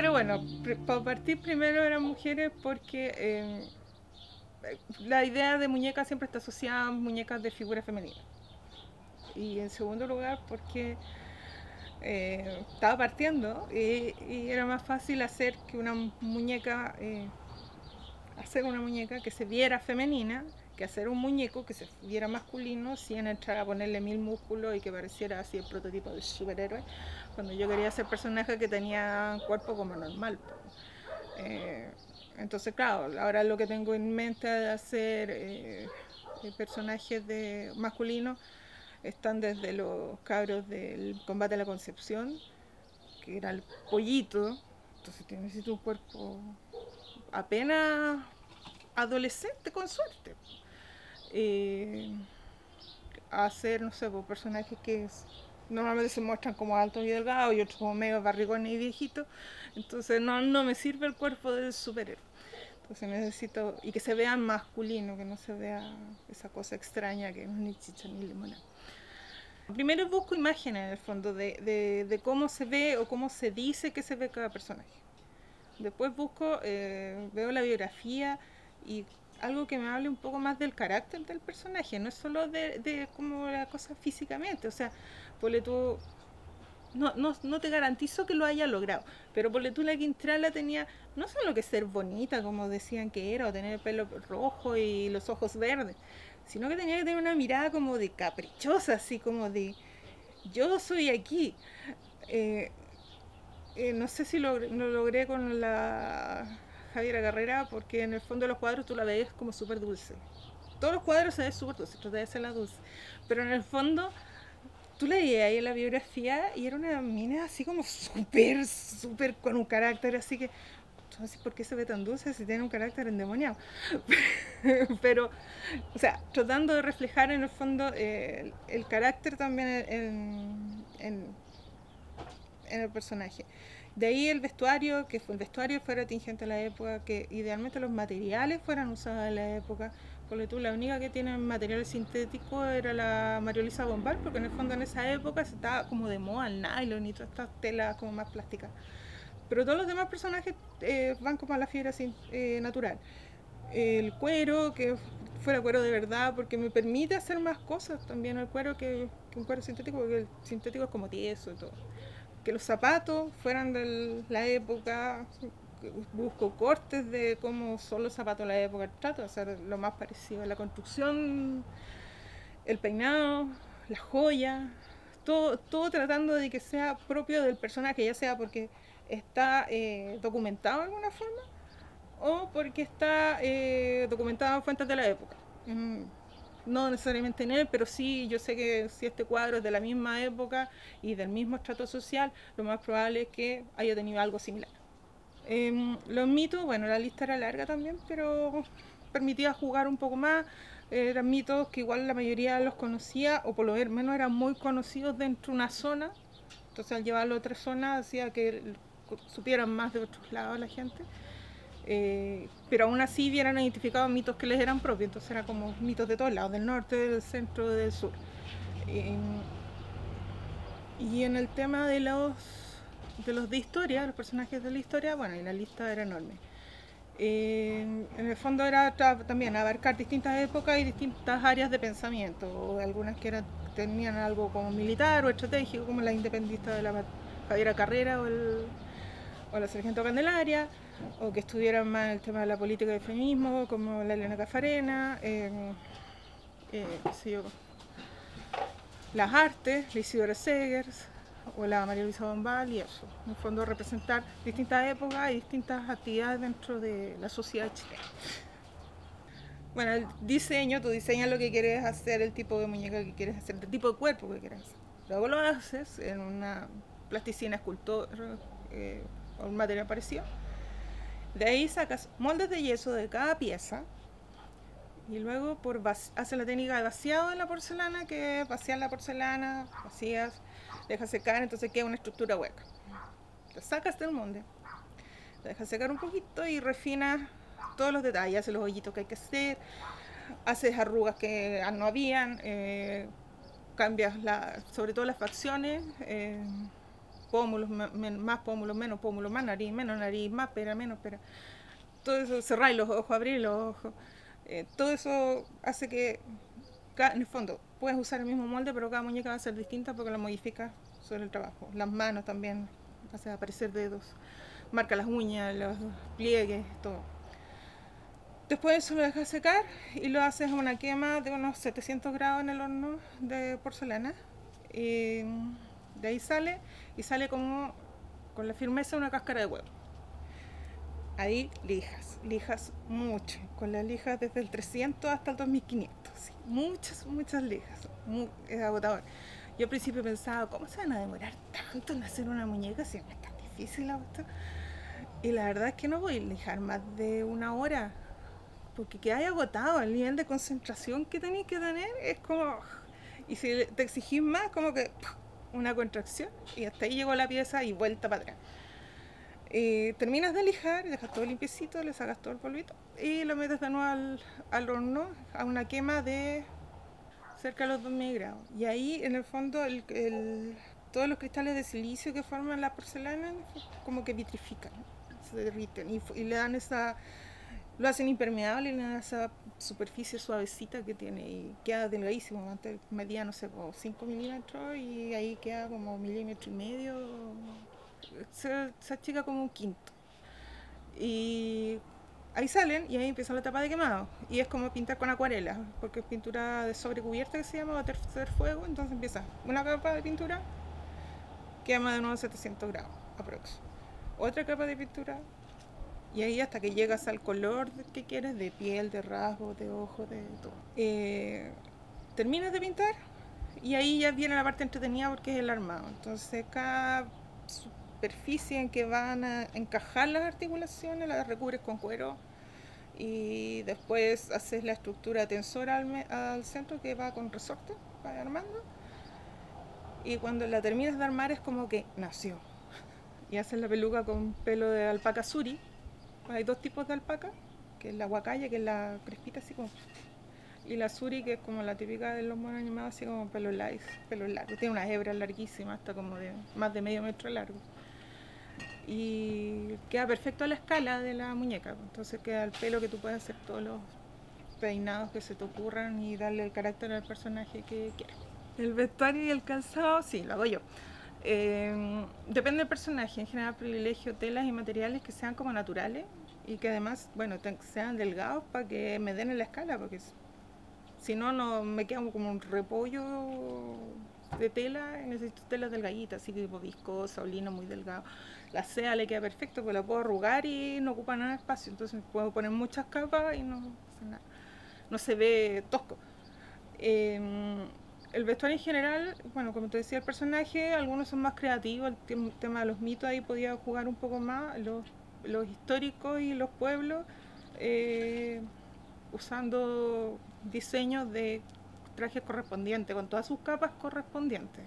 mujeres, bueno, para partir primero eran mujeres porque la idea de muñeca siempre está asociada a muñecas de figura femenina. Y en segundo lugar porque estaba partiendo y era más fácil hacer que una muñeca, hacer una muñeca que se viera femenina que hacer un muñeco que se viera masculino sin entrar a ponerle mil músculos y que pareciera así el prototipo de superhéroe, cuando yo quería hacer personajes que tenían cuerpo como normal. Eh, entonces, claro, ahora lo que tengo en mente de hacer personajes de masculinos están desde los cabros del combate a la Concepción, que era el pollito, entonces necesito un cuerpo apenas adolescente con suerte. A hacer, no sé, pues, personajes que normalmente se muestran como altos y delgados y otros como medio barrigones y viejitos. Entonces no me sirve el cuerpo del superhéroe. Entonces necesito, y que se vea masculino, que no se vea esa cosa extraña que no es ni chicha ni limonada. Primero busco imágenes en el fondo de cómo se ve o cómo se dice que se ve cada personaje. Después busco, veo la biografía y algo que me hable un poco más del carácter del personaje, no es solo de como la cosa físicamente, o sea, ponle tú, no te garantizo que lo haya logrado, pero ponle tú la Quintrala tenía no solo que ser bonita, como decían que era, o tener el pelo rojo y los ojos verdes, sino que tenía que tener una mirada como de caprichosa, así como de yo soy aquí. Eh, no sé si lo logré con la Javiera Carrera, porque en el fondo de los cuadros tú la ves como súper dulce. Todos los cuadros se ven súper dulce, trata de ser la dulce. Pero en el fondo, tú la veías ahí en la biografía y era una mina así como súper con un carácter así que. Entonces, ¿por qué se ve tan dulce si tiene un carácter endemoniado? Pero, o sea, tratando de reflejar en el fondo el carácter también en el personaje. De ahí el vestuario, que el vestuario fuera tingente a la época, que idealmente los materiales fueran usados en la época. Porque tú, la única que tiene material sintético era la María Luisa Bombal, porque en el fondo en esa época se estaba como de moda el nylon y todas estas telas como más plásticas. Pero todos los demás personajes van como a la fibra natural. El cuero, que fuera cuero de verdad, porque me permite hacer más cosas también el cuero que un cuero sintético, porque el sintético es como tieso y todo. Que los zapatos fueran de la época, busco cortes de cómo son los zapatos de la época, trato de hacer lo más parecido a la construcción, el peinado, las joyas, todo tratando de que sea propio del personaje, ya sea porque está documentado de alguna forma o porque está documentado en fuentes de la época. No necesariamente en él, pero sí, yo sé que si este cuadro es de la misma época y del mismo estrato social, lo más probable es que haya tenido algo similar. Los mitos, bueno, la lista era larga también, pero permitía jugar un poco más. Eran mitos que igual la mayoría los conocía, o por lo menos eran muy conocidos dentro de una zona. Entonces al llevarlo a otra zona hacía que supieran más de otros lados la gente. Pero aún así vieran identificados mitos que les eran propios, entonces eran como mitos de todos lados, del norte, del centro, del sur. Eh, y en el tema de historia, los personajes de la historia, bueno, y la lista era enorme. En el fondo era también abarcar distintas épocas y distintas áreas de pensamiento, o algunas que tenían algo como militar o estratégico, como la independista de la Javiera Carrera o la Sargento Candelaria, o que estuvieran más el tema de la política y el feminismo, como la Elena Cafarena, qué sé yo, las artes, la Isidora Segers o la María Luisa Bombal, y eso, en el fondo representar distintas épocas y distintas actividades dentro de la sociedad chilena. Bueno, el diseño, tú diseñas lo que quieres hacer, el tipo de muñeca que quieres hacer, el tipo de cuerpo que quieres hacer. Luego lo haces en una plasticina escultor o un material parecido. De ahí sacas moldes de yeso de cada pieza y luego haces la técnica de vaciado de la porcelana, que es vaciar la porcelana, vacías, dejas secar, entonces queda una estructura hueca. Te sacas del molde, te dejas secar un poquito y refinas todos los detalles, haces los hoyitos que hay que hacer, haces arrugas que no habían, cambias sobre todo las facciones, pómulos, más pómulos, menos pómulos, más nariz, más pera, menos pera. Todo eso, cerrar los ojos, abrir los ojos. Todo eso hace que, en el fondo, puedes usar el mismo molde, pero cada muñeca va a ser distinta porque la modificas sobre el trabajo. Las manos también, hace aparecer dedos, marca las uñas, los pliegues, todo. Después eso lo dejas secar y lo haces a una quema de unos 700 grados en el horno de porcelana. Y de ahí sale, y sale como con la firmeza de una cáscara de huevo. Ahí lijas mucho, con las lijas desde el 300 hasta el 2500, ¿sí? Muchas lijas, es agotador. Yo al principio pensaba, ¿cómo se van a demorar tanto en hacer una muñeca si no es tan difícil la cuestión? Y la verdad es que no voy a lijar más de una hora, porque quedáis agotado. El nivel de concentración que tenéis que tener es como... Y si te exigís más, como que una contracción, y hasta ahí llegó la pieza y vuelta para atrás. Terminas de lijar, dejas todo limpiecito, le sacas todo el polvito y lo metes de nuevo al horno a una quema de cerca de los 2000 grados. Y ahí en el fondo todos los cristales de silicio que forman la porcelana como que vitrifican, se derriten y le dan esa... Lo hacen impermeable y le dan esa superficie suavecita que tiene y queda delgadísimo. Antes medía, no sé, 5 milímetros y ahí queda como 1,5 milímetros. Se achica como un quinto. Y ahí salen y ahí empieza la etapa de quemado. Y es como pintar con acuarela, porque es pintura de sobrecubierta que se llama, o tercer fuego. Entonces empieza una capa de pintura, quema de nuevo 700 grados, aprox. Otra capa de pintura, y ahí hasta que llegas al color que quieres, de piel, de rasgos, de ojos, de todo. Terminas de pintar y ahí ya viene la parte entretenida porque es el armado. Entonces cada superficie en que van a encajar las articulaciones las recubres con cuero y después haces la estructura tensora al centro que va con resorte, va armando, y cuando la terminas de armar es como que nació. Y haces la peluca con pelo de alpaca suri. Hay dos tipos de alpaca, que es la guacaya, que es la crespita así como, y la suri, que es como la típica de los monos animados, así como pelo largo. Tiene unas hebras larguísimas, hasta como de más de medio metro largo. Y queda perfecto a la escala de la muñeca. Entonces queda el pelo que tú puedes hacer todos los peinados que se te ocurran y darle el carácter al personaje que quieras. El vestuario y el calzado, sí, lo hago yo. Depende del personaje. En general privilegio telas y materiales que sean como naturales y que además, bueno, sean delgados para que me den en la escala, porque si no, no me queda como un repollo de tela. Necesito telas delgaditas, así que tipo viscosa o lino muy delgado. La seda le queda perfecto, porque la puedo arrugar y no ocupa nada de espacio, entonces puedo poner muchas capas y no pasa nada, no se ve tosco. El vestuario en general, bueno, como te decía, el personaje, algunos son más creativos. El tema de los mitos ahí podía jugar un poco más, los históricos y los pueblos, usando diseños de trajes correspondientes, con todas sus capas correspondientes.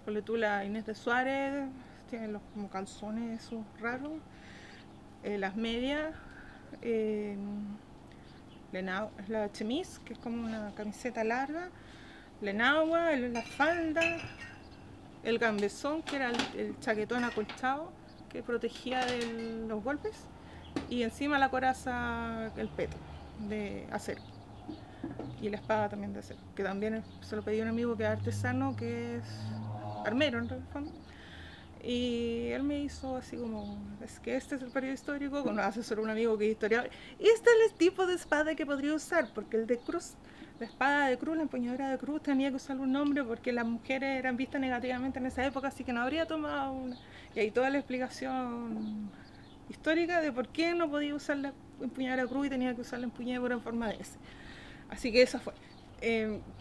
Por tú, la Inés de Suárez tiene los como calzones esos raros, las medias, la chemise, que es como una camiseta larga, la enagua, la falda, el gambesón, que era el chaquetón acolchado que protegía de los golpes, y encima la coraza, el peto de acero, y la espada también de acero, que también se lo pedí a un amigo que es artesano, que es armero en el fondo, y él me hizo así como, es que este es el periodo histórico, con un asesor, un amigo que es historiador, y este es el tipo de espada que podría usar, porque el de cruz, la espada de cruz, la empuñadura de cruz, tenía que usar un nombre porque las mujeres eran vistas negativamente en esa época, así que no habría tomado una. Y ahí toda la explicación histórica de por qué no podía usar la empuñadura de cruz y tenía que usar la empuñadura en forma de S. Así que esa fue.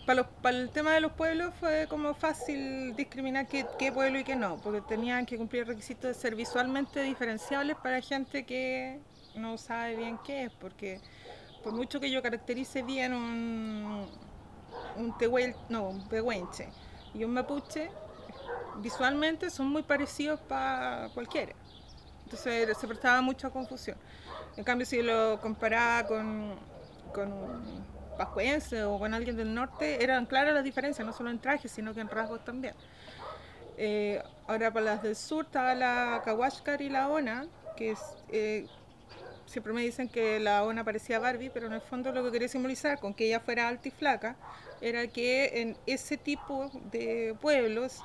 Para el tema de los pueblos fue como fácil discriminar qué pueblo y qué no, porque tenían que cumplir requisitos de ser visualmente diferenciables para gente que no sabe bien qué es, porque por mucho que yo caracterice bien un pehuenche y un mapuche, visualmente son muy parecidos para cualquiera. Entonces se prestaba mucha confusión. En cambio, si lo comparaba con un pascuense o con alguien del norte, eran claras las diferencias, no solo en trajes, sino que en rasgos también. Ahora para las del sur estaba la Kawashkar y la Ona, que es, siempre me dicen que la Ona parecía Barbie, pero en el fondo lo que quería simbolizar con que ella fuera alta y flaca era que en ese tipo de pueblos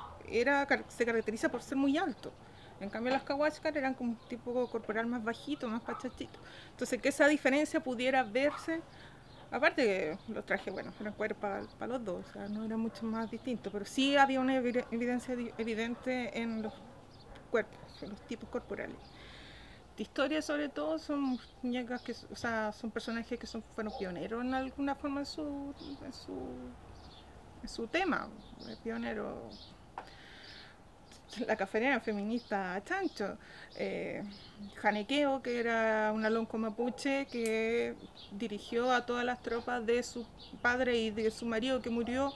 se caracteriza por ser muy alto. En cambio las Kawashkar eran como un tipo corporal más bajito, más pachachito. Entonces que esa diferencia pudiera verse. Aparte que los trajes, bueno, eran cueros para los dos, o sea, no era mucho más distinto, pero sí había una evidencia evidente en los cuerpos, en los tipos corporales. De historia sobre todo son muñecas que, o sea, son personajes que fueron pioneros en alguna forma en su tema, pionero. La caferera feminista chancho, Janequeo, que era una lonco mapuche que dirigió a todas las tropas de su padre y de su marido que murió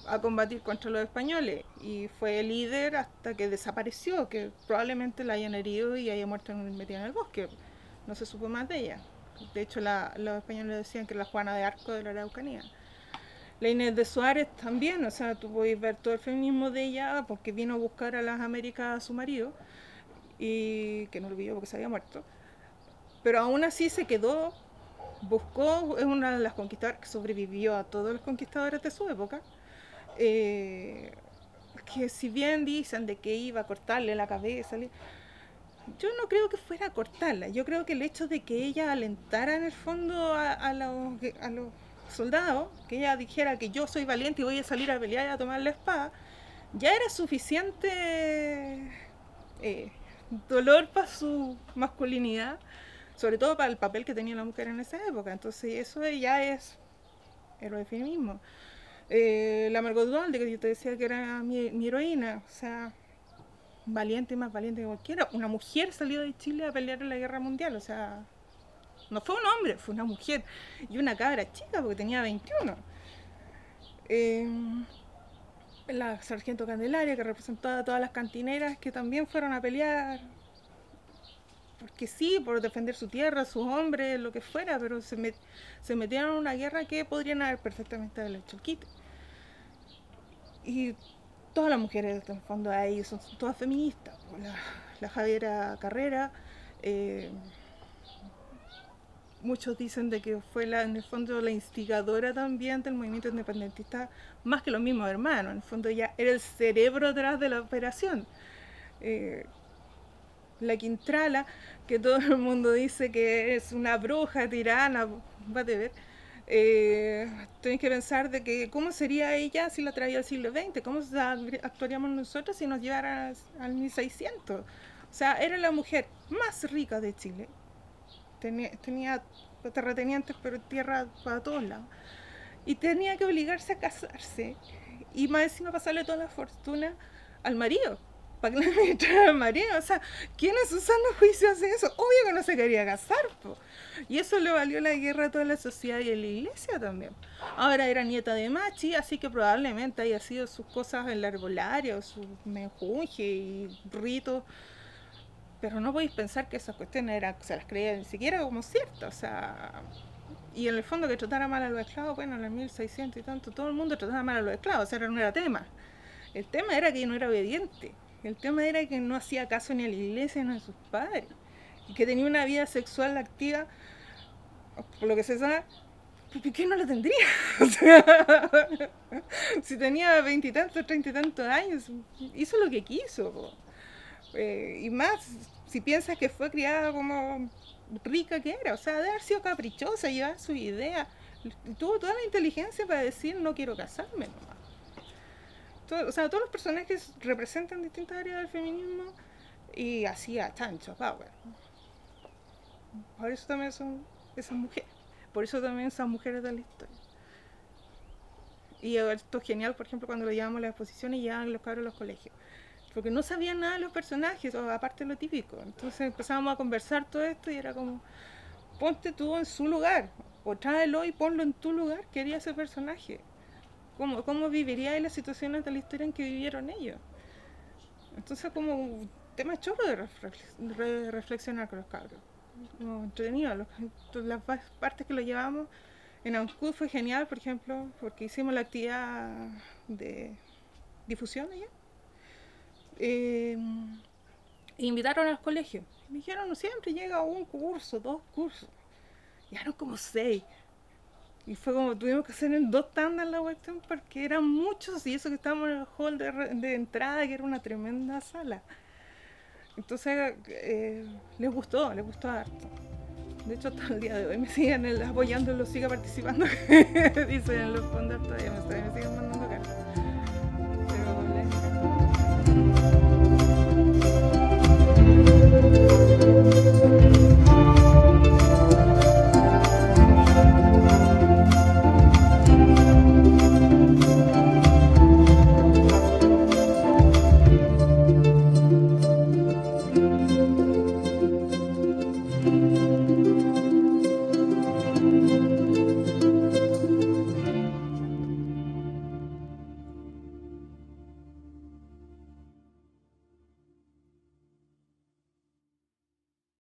a combatir contra los españoles y fue líder hasta que desapareció, que probablemente la hayan herido y haya muerto metida en el bosque. No se supo más de ella. De hecho, los españoles decían que la Juana de Arco de la Araucanía. La Inés de Suárez también, o sea, tú podéis ver todo el feminismo de ella porque vino a buscar a las Américas a su marido y que no lo vio porque se había muerto. Pero aún así se quedó, buscó, es una de las conquistadoras que sobrevivió a todos los conquistadores de su época. Que si bien dicen de que iba a cortarle la cabeza, yo no creo que fuera a cortarla. Yo creo que el hecho de que ella alentara en el fondo a los soldados, que ella dijera que yo soy valiente y voy a salir a pelear y a tomar la espada, ya era suficiente dolor para su masculinidad, sobre todo para el papel que tenía la mujer en esa época. Entonces eso ya es héroe de feminismo. La Margot Duhalde, que yo te decía que era mi heroína, o sea, valiente, más valiente que cualquiera. Una mujer salió de Chile a pelear en la guerra mundial, o sea, no fue un hombre, fue una mujer. Y una cabra chica, porque tenía 21. La sargento Candelaria, que representaba a todas las cantineras que también fueron a pelear, porque sí, por defender su tierra, sus hombres, lo que fuera, pero se metieron en una guerra que podrían haber perfectamente hecho el quite. Y todas las mujeres, en el fondo, ahí son todas feministas. La Javiera Carrera, muchos dicen de que fue en el fondo la instigadora también del movimiento independentista, más que los mismos hermanos. En el fondo ella era el cerebro detrás de la operación. La Quintrala, que todo el mundo dice que es una bruja, tirana, whatever. Tenéis que pensar de que cómo sería ella si la traía al siglo XX, cómo actuaríamos nosotros si nos llevara al 1600. O sea, era la mujer más rica de Chile. Tenía terratenientes, pero tierra para todos lados. Y tenía que obligarse a casarse. Y más encima pasarle toda la fortuna al marido. Para que le administrara al marido. O sea, ¿quiénes usan los juicios de eso? Obvio que no se quería casar, po. Y eso le valió la guerra a toda la sociedad y a la iglesia también. Ahora era nieta de Machi, así que probablemente haya sido sus cosas en la herbolaria, o sus menjunje y ritos. Pero no podéis pensar que esas cuestiones se las creía ni siquiera como ciertas. O sea, y en el fondo que tratara mal a los esclavos, bueno, en los 1600 y tanto, todo el mundo trataba mal a los esclavos, o sea, no era tema. El tema era que no era obediente. El tema era que no hacía caso ni a la iglesia ni a sus padres. Y que tenía una vida sexual activa, por lo que se sabe, ¿por qué no la tendría? O sea, si tenía 20 y tantos, 30 y tantos años, hizo lo que quiso. Y más, si piensas que fue criada como rica que era, o sea, de haber sido caprichosa, llevar su idea, tuvo toda la inteligencia para decir no quiero casarme nomás. O sea, todos los personajes representan distintas áreas del feminismo y así a chancho, power. Por eso también son esas mujeres, por eso también son mujeres de la historia. Y esto es genial, por ejemplo, cuando lo llevamos a las exposiciones y llevaban los cabros a los colegios. Porque no sabían nada de los personajes, aparte de lo típico. Entonces empezábamos a conversar todo esto y era como, ponte tú en su lugar, o tráelo y ponlo en tu lugar, que haría ese personaje. ¿Cómo viviría las situaciones de la historia en que vivieron ellos? Entonces como un tema chorro de reflexionar con los cabros. Como entretenido. Las partes que lo llevamos en Ancud fue genial, por ejemplo, porque hicimos la actividad de difusión allá. invitaron a los colegios. Me dijeron, no, siempre llega un curso, 2 cursos. Ya no como 6. Y fue como, tuvimos que hacer en 2 tandas la cuestión porque eran muchos y eso que estábamos en el hall de entrada, que era una tremenda sala. Entonces, les gustó harto. De hecho, hasta el día de hoy me siguen apoyando y lo siga participando. Dicen en los fondos todavía me siguen mandando cartas.